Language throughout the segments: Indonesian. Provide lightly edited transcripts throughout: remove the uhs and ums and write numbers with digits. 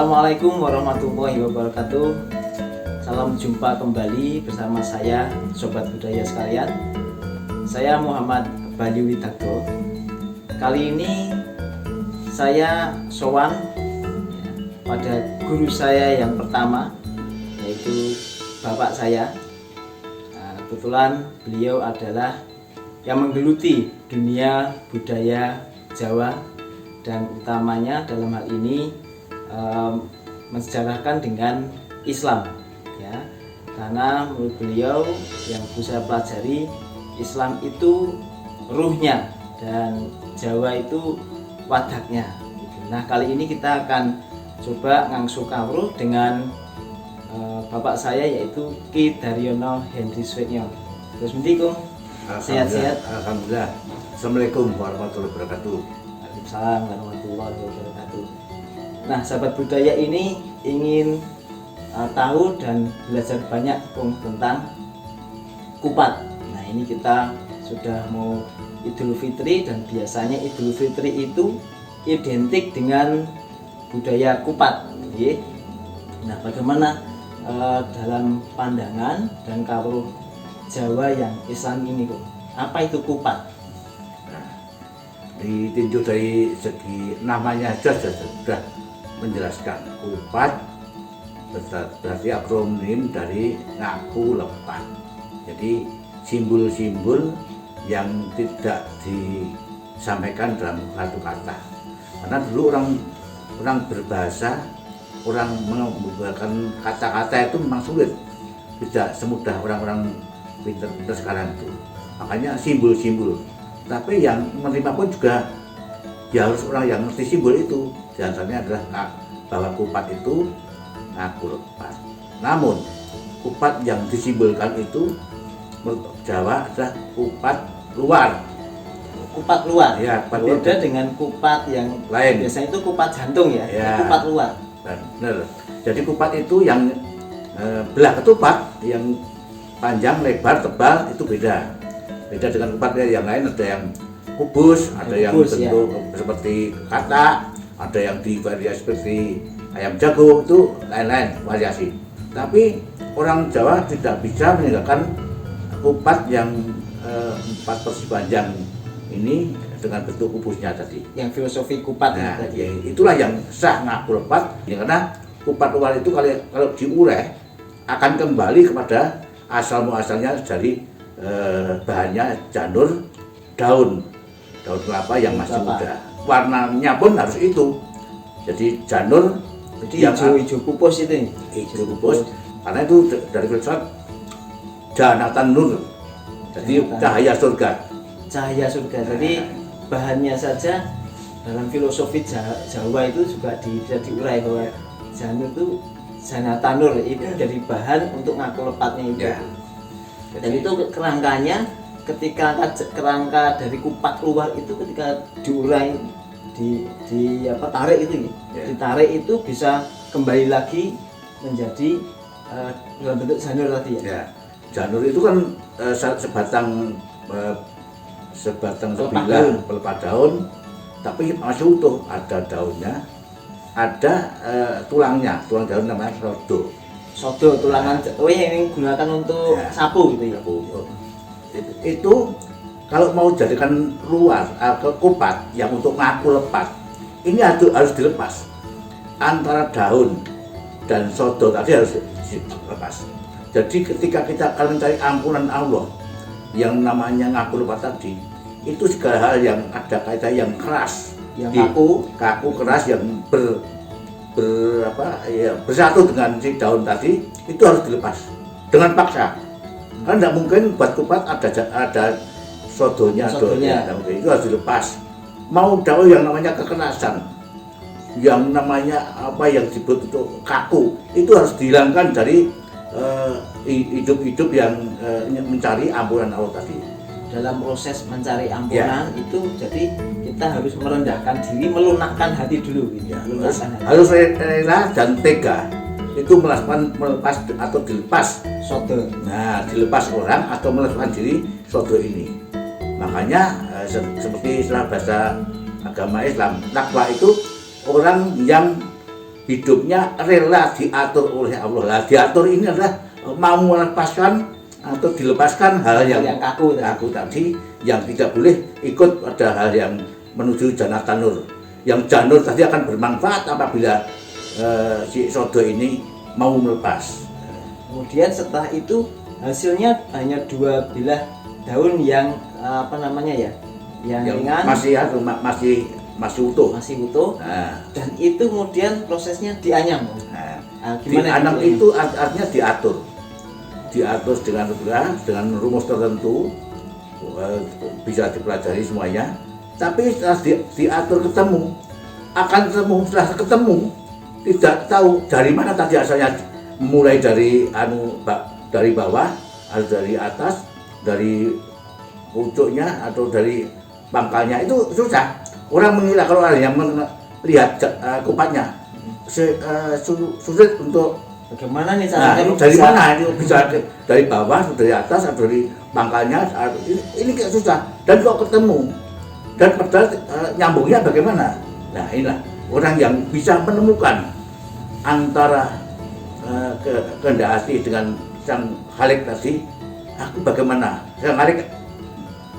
Assalamualaikum warahmatullahi wabarakatuh. Salam jumpa kembali bersama saya, Sobat Budaya sekalian. Saya Muhammad Bayu Widagdo. Kali ini saya sowan pada guru saya yang pertama, yaitu bapak saya. Kebetulan beliau adalah yang menggeluti dunia budaya Jawa, dan utamanya dalam hal ini mensejarahkan dengan Islam, ya. Karena menurut beliau yang bisa pelajari, Islam itu ruhnya dan Jawa itu wadaknya. Nah, kali ini kita akan coba ngangsu kawruh dengan bapak saya, yaitu Ki Daryono Henry Swetnyo. Terus mendikung sehat-sehat. Alhamdulillah. Assalamualaikum warahmatullahi wabarakatuh. Waalaikumsalam warahmatullahi wabarakatuh. Nah, sahabat budaya ini ingin tahu dan belajar banyak tentang kupat. Nah, ini kita sudah mau Idul Fitri, dan biasanya Idul Fitri itu identik dengan budaya kupat, ya. Nah, bagaimana dalam pandangan dan kawruh Jawa yang Islam ini, kok? Apa itu kupat? Nah, ditinjau dari segi namanya saja sudah menjelaskan. Kupat berarti akronim dari ngaku lepat. Jadi simbol-simbol yang tidak disampaikan dalam satu kata. Karena dulu orang berbahasa, orang menggunakan kata-kata itu memang sulit, tidak semudah orang-orang pintar sekarang itu. Makanya simbol-simbol. Tapi yang menerima pun juga ya harus orang yang ngerti simbol itu. Di antaranya adalah bahwa kupat itu ngaku lepat. Namun kupat yang disimbolkan itu menurut Jawa adalah kupat luar. Kupat luar. Ya, kupat luar. Beda dengan kupat yang lain. Biasanya itu kupat jantung, ya. Ya. Kupat luar. Benar. Jadi kupat itu yang belah ketupat, yang panjang, lebar, tebal, itu beda. Beda dengan kupat yang lain. Ada yang kubus, ada yang bentuk seperti katak, ada yang divariasi seperti ayam jago, itu lain-lain variasi. Tapi orang Jawa tidak bisa meninggalkan kupat yang 4 persi panjang ini dengan bentuk kubusnya tadi. Yang filosofi kupat, nah, tadi. Ya, itulah yang sah ngaku lepat. Ya, karena kupat luar itu kalau diurai akan kembali kepada asal muasalnya dari bahannya janur daun kelapa yang masih muda. Warnanya pun harus itu. Jadi janur, jadi hijau pupus itu. Hijau pupus. Karena itu dari filsafat janatan nur. Jadi cahaya surga. Cahaya surga. Jadi bahannya saja dalam filosofi Jawa itu juga bisa diurai bahwa janur itu janatan nur, itu jadi bahan untuk ngaku lepatnya itu. Ya. Dan itu kerangkanya, ketika kerangka dari kupat luar itu ketika diurai, tarik itu, ya. Ditarik itu bisa kembali lagi menjadi dalam bentuk janur tadi, ya. Ya. Janur itu kan sebatang sebilah pelepah daun, tapi masih utuh, ada daunnya, ada tulang daun namanya sodo, tulangan yang digunakan untuk sapu gitu, ya. Itu kalau mau jadikan luar kupat yang untuk ngaku lepat, ini harus dilepas. Antara daun dan sodo tadi harus dilepas. Jadi ketika kita akan mencari ampunan Allah, yang namanya ngaku lepat tadi, itu segala hal yang ada kaitan yang keras, yang kaku keras, yang bersatu dengan si daun tadi, itu harus dilepas dengan paksa. Kan tidak mungkin buat kupat ada sodonya. Itu harus dilepas. Mau daun yang namanya kekerasan, yang namanya yang disebut itu kaku, itu harus dihilangkan dari hidup-hidup yang mencari ampunan Allah tadi. Dalam proses mencari ampunan itu, jadi kita harus merendahkan diri, melunakkan hati dulu, gitu. Ya, harus rela dan tega itu melepas atau dilepas sodo. Nah, dilepas orang atau melepaskan diri sodo ini. Makanya seperti istilah bahasa agama Islam, takwa itu orang yang hidupnya rela diatur oleh Allah. Lah diatur ini adalah mau melepaskan atau dilepaskan hal yang kaku tadi, yang tidak boleh ikut pada hal yang menuju Janatan Nur. Yang janur tadi akan bermanfaat apabila si Sodo ini mau melepas. Kemudian setelah itu hasilnya hanya 2 bilah daun yang yang ringan, masih utuh. Nah, dan itu kemudian prosesnya dianyam. dianyam itu artinya diatur dengan rumus tertentu, bisa dipelajari semuanya. Tapi setelah diatur setelah ketemu tidak tahu dari mana tadi asalnya, mulai dari dari bawah atau dari atas, dari pucuknya atau dari pangkalnya, itu susah. Orang mengira kalau ada yang melihat kupatnya sulit untuk bagaimana nih caranya, dari mana itu bisa dari bawah atau dari atas atau dari pangkalnya, ini kayak susah. Dan kok ketemu, dan padahal nyambungnya bagaimana? Nah, inilah orang yang bisa menemukan antara kehendak hati dengan sang Khalik tadi. Aku bagaimana, sang Khalik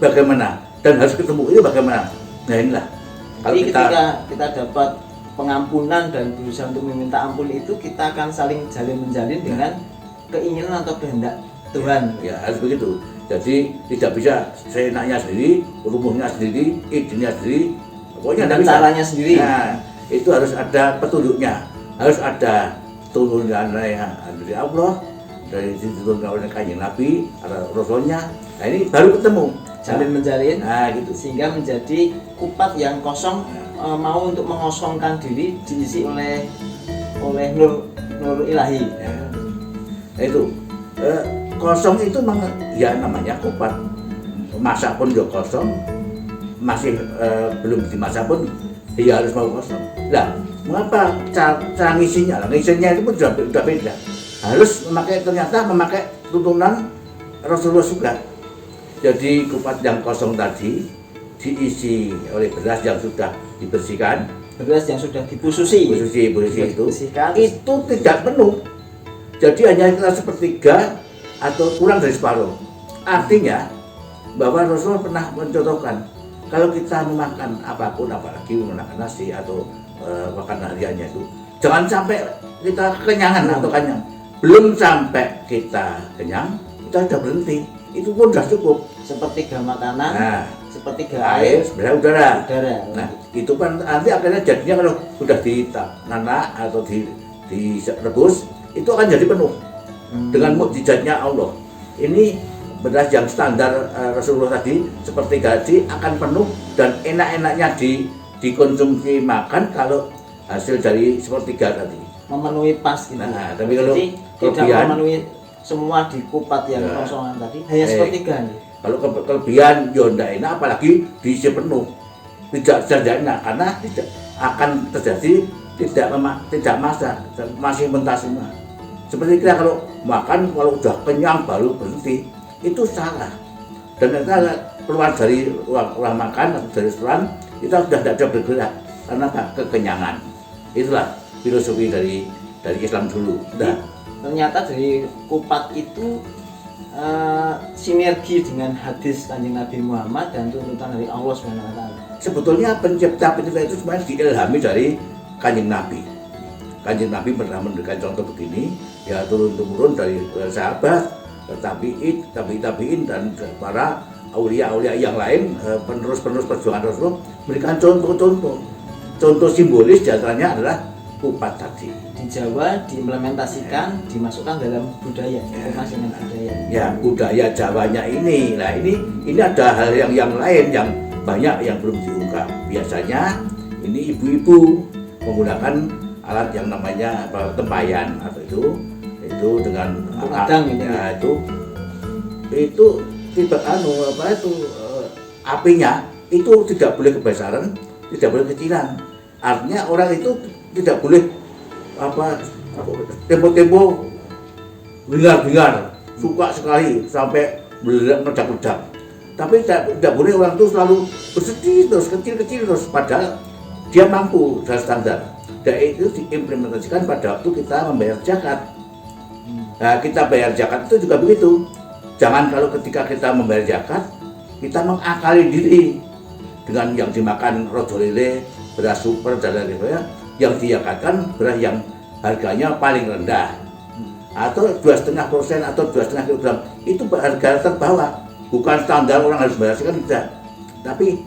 bagaimana, dan harus ketemu itu bagaimana. Nah, inilah kalau jadi ketika kita dapat pengampunan dan berusaha untuk meminta ampun, itu kita akan saling menjalin dengan keinginan atau kehendak Tuhan. Ya, harus begitu. Jadi tidak bisa seenaknya sendiri, rumusnya sendiri, idenya sendiri, pokoknya dan caranya sendiri. Nah, itu harus ada petunjuknya, harus ada turunan dari Allah, dari diturunkan oleh Kanjeng Nabi atau Rasulnya. Nah, ini baru ketemu, jalin menjalin. Nah, gitu. Sehingga menjadi kupat yang kosong, mau untuk mengosongkan diri, diisi oleh nur ilahi. Nah, itu kosong itu ya namanya kupat. Masak pun juga kosong, masih belum dimasak pun dia harus mau kosong. Nah, mengapa cara ngisinya? Ngisinya itu pun sudah beda. Harus ternyata memakai tuntunan Rasulullah juga. Jadi kupat yang kosong tadi diisi oleh beras yang sudah dibersihkan, beras yang sudah dipususi itu tidak penuh. Jadi hanya sepertiga atau kurang dari separuh. Artinya bahwa Rasulullah pernah mencontohkan, kalau kita memakan apapun, apalagi memakan nasi atau makan hariannya itu, jangan sampai kita kenyangan atau kenyang. Belum sampai kita kenyang, kita sudah berhenti. Itu pun sudah cukup. Sepertiga makanan, sepertiga air, sebenarnya udara. Nah, itu kan nanti akhirnya jadinya kalau sudah dinanak atau direbus, itu akan jadi penuh dengan mukjizatnya Allah. Ini beras yang standar Rasulullah tadi seperti gaji akan penuh dan enak-enaknya dikonsumsi makan kalau hasil dari sepertiga tadi. Memenuhi pas gitu. Nah, tapi kalau tidak memenuhi semua di kupat yang kosongan tadi, hanya sepertiga nih. Kalau kelebihan ya tidak enak, apalagi diisi penuh, tidak enak karena tidak akan terjadi tidak masak, masih mentah semua. Seperti kita kalau makan, kalau udah kenyang baru berhenti, itu salah. Dan kita keluar dari ruang makan atau dari restoran, kita sudah tidak bisa bergerak karena kekenyangan. Itulah filosofi dari Islam dulu. Nah, ternyata dari kupat itu sinergi dengan hadis Kanjeng Nabi Muhammad dan tuntutan dari Allah SWT. Sebetulnya pencipta itu sebenarnya diilhami dari Kanjeng Nabi. Kanjeng Nabi pernah memberikan contoh begini, ya turun-temurun dari sahabat, tabi'in dan para aulia-aulia yang lain, penerus-penerus perjuangan Rasulullah, memberikan contoh-contoh. Contoh simbolis diantaranya adalah kupat tadi. Di Jawa diimplementasikan, dimasukkan dalam budaya, dengan budaya. Ya, budaya Jawanya ini. Nah, ini ada hal yang lain yang banyak yang belum diungkap. Biasanya ini ibu-ibu menggunakan alat yang namanya tempayan atau itu dengan radang ini. Ya, itu tidak apinya itu tidak boleh kebesaran, tidak boleh kecilan. Artinya orang itu tidak boleh tempo-tempo bingar-bingar, suka sekali sampai meledak-ledak. Tapi tidak boleh orang itu selalu bersedih terus, kecil-kecil terus, padahal dia mampu dan standar. dan itu diimplementasikan pada waktu kita membayar zakat. Nah, kita bayar zakat itu juga begitu. Jangan kalau ketika kita membayar zakat, kita mengakali diri dengan yang dimakan rojo lele, beras super dan lain-lain, yang diyakatkan beras yang harganya paling rendah, atau 2,5% atau 2,5 kg, itu harga terbawah, bukan standar orang harus bayar kan tidak, tapi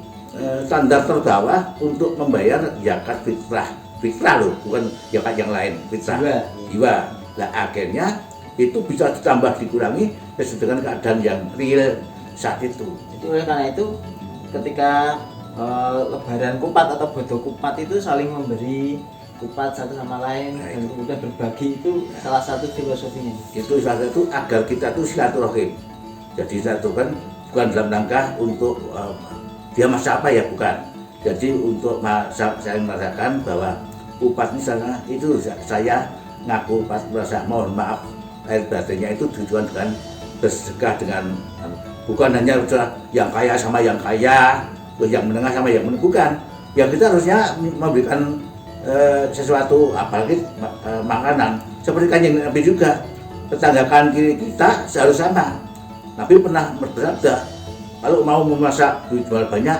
standar terbawah untuk membayar zakat fitrah loh, bukan zakat yang lain, fitrah jiwa. Nah akhirnya itu bisa ditambah dikurangi sesuai dengan keadaan yang real saat itu. Jadi oleh karena itu ketika lebaran kupat atau bodo kupat itu saling memberi kupat satu sama lain dan kemudian berbagi, itu salah satu filosofinya. Itu salah satu agar kita tuh silaturahim. Jadi satu kan bukan dalam rangka untuk dia masak apa ya, bukan. Jadi untuk saya merasakan bahwa kupat di sana itu saya ngaku pas merasa mohon maaf air batinnya itu tujuan dengan bersedekah, dengan bukan hanya yang kaya sama yang kaya, yang menengah sama yang menengah, bukan. Yang kita harusnya memberikan sesuatu, apalagi makanan seperti Kanjeng Nabi juga, tetangga kanan kiri kita seharus sama. Nabi pernah bersabda, kalau mau memasak dijual banyak,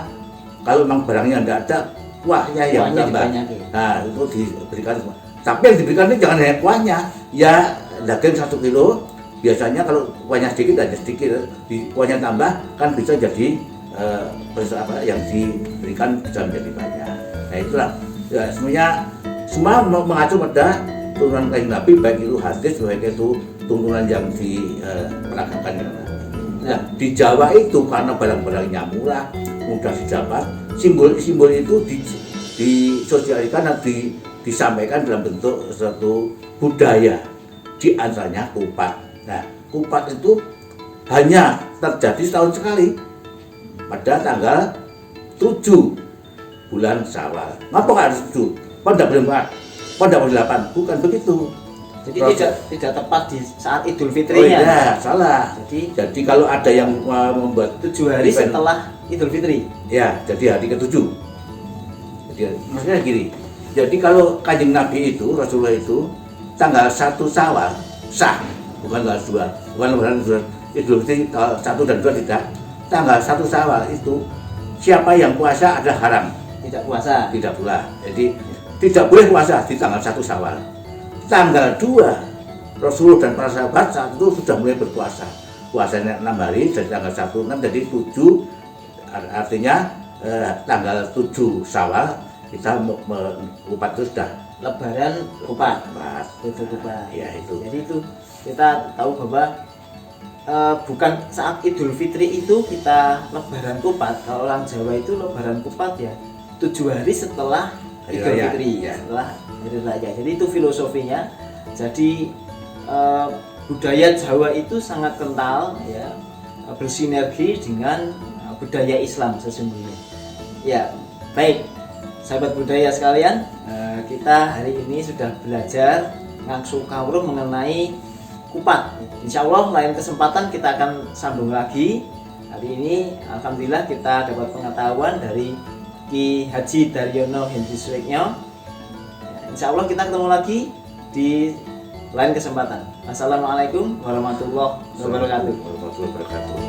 kalau memang barangnya tidak ada, kuahnya yang tambah. Nah itu diberikan semua. Tapi yang diberikan ini jangan hanya kuahnya, ya daging 1 kilo. Biasanya kalau kuahnya sedikit aja sedikit, di kuahnya tambah kan bisa jadi yang diberikan bisa menjadi banyak. Nah itulah ya, semuanya semua mengacu pada turunan Kanjeng Nabi, baik itu hadis baik itu turunan yang diperagakan. Nah, di Jawa itu karena barang-barangnya murah, mudah didapat, simbol-simbol itu disosialisasikan dan disampaikan dalam bentuk suatu budaya, di antaranya kupat. Nah, kupat itu hanya terjadi setahun sekali pada tanggal 7 bulan Syawal. Ngapa nggak harus 7? Kok tidak boleh 4? Kok tidak boleh 8? Bukan begitu. Jadi tidak tepat di saat Idul Fitrinya. Oh iya, salah. Jadi kalau ada yang membuat 7 hari event setelah Idul Fitri. Ya, jadi hari ke-7. Jadi maksudnya gini. Jadi kalau Kanjeng Nabi itu, Rasulullah itu tanggal 1 Syawal sah, bukan tanggal 2. Bukan lebaran Idul Fitri 1 dan 2 tidak. Tanggal 1 Syawal itu siapa yang puasa adalah haram. Tidak puasa. Tidak pula. Jadi tidak boleh puasa di tanggal 1 Syawal. Tanggal 2 Rasulullah dan para sahabat saat itu sudah mulai berpuasa. Puasanya 6 hari dari tanggal 1 6 jadi 7, artinya tanggal 7 Syawal kita kupat itu sudah lebaran kupat. Itu kupat. Ya itu. Jadi itu kita tahu bahwa bukan saat Idul Fitri itu kita lebaran kupat. Kalau orang Jawa itu lebaran kupat ya 7 hari setelah Idul Fitri, ya. Setelah hari raya. Jadi itu filosofinya. Jadi budaya Jawa itu sangat kental ya, bersinergi dengan budaya Islam sesungguhnya. Ya, baik. Sahabat budaya sekalian, kita hari ini sudah belajar ngangsu kawruh mengenai kupat. Insya Allah lain kesempatan kita akan sambung lagi. Hari ini alhamdulillah kita dapat pengetahuan dari Ki Haji Daryono Hendisweknyo. Insya Allah kita ketemu lagi di lain kesempatan. Assalamualaikum warahmatullahi wabarakatuh.